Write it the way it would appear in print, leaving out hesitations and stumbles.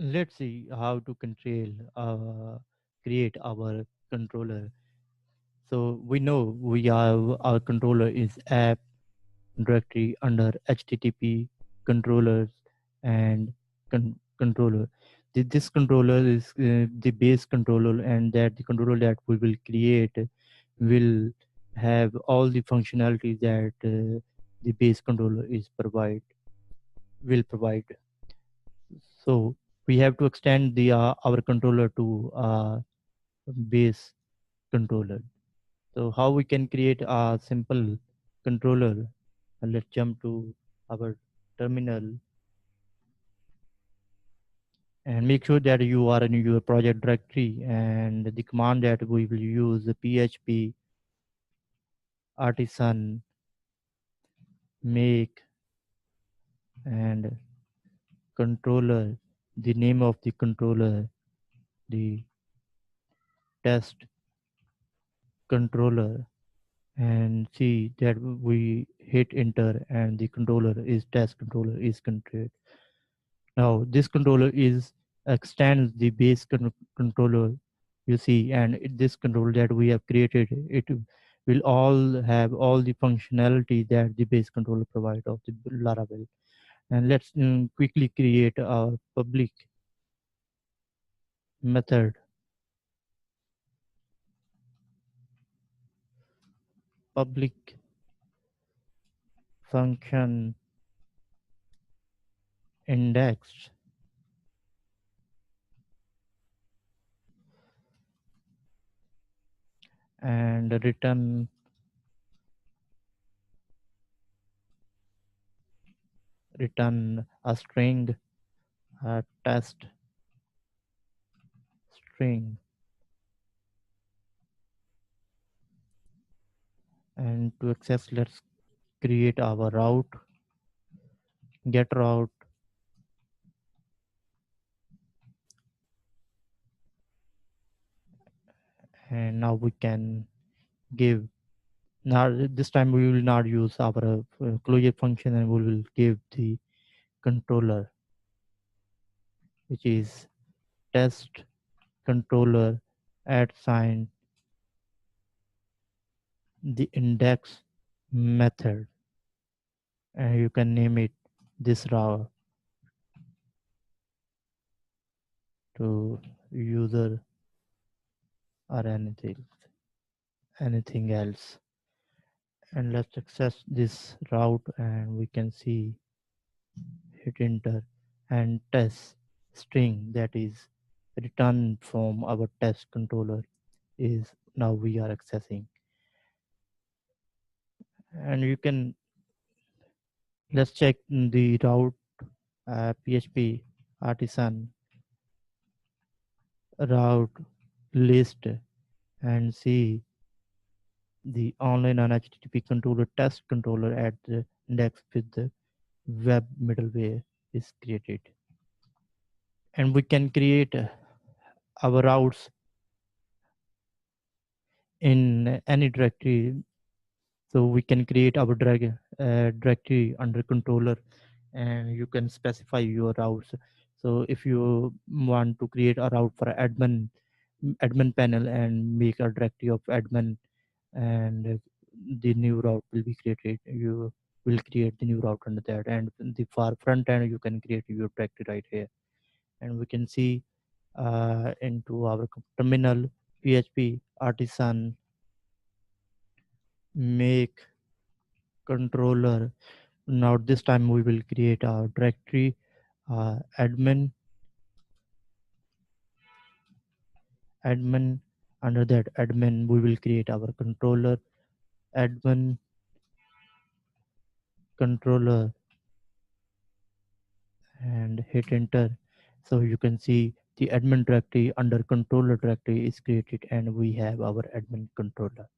Let's see how to create our controller. So we know we have our controller is app directory under HTTP controllers and controller. This controller is the base controller, and that the controller that we will create will have all the functionality that the base controller is provide. So we have to extend the our controller to base controller. So how we can create a simple controller? Let's jump to our terminal and make sure that you are in your project directory, and the command that we will use the php artisan make and controller, the name of the controller, the test controller, and see that we hit enter and the controller is test controller is created. Now this controller is extends the base controller, you see, and this controller that we have created, it will all have all the functionality that the base controller provide of the Laravel. And let's quickly create a method public function index and return a string, a test string. And to access, let's create our route, get route, and now we can give. Now this time we will not use our closure function, and we will give the controller, which is test controller at sign the index method, and you can name it this route to user or anything else. And let's access this route, and we can see hit enter and test string that is returned from our test controller is now we are accessing. And you can, let's check the route php artisan route list and see the online on http controller test controller at the index with the web middleware is created. And we can create our routes in any directory. So we can create our directory under controller, and you can specify your routes. So if you want to create a route for admin panel and make a directory of admin, and the new route will be created, you will create the new route under that. And the far front end you can create your directory right here. And we can see into our terminal php artisan make controller. Now this time we will create our directory admin. Under that admin we will create our controller admin controller and hit enter. So you can see the admin directory under controller directory is created, and we have our admin controller.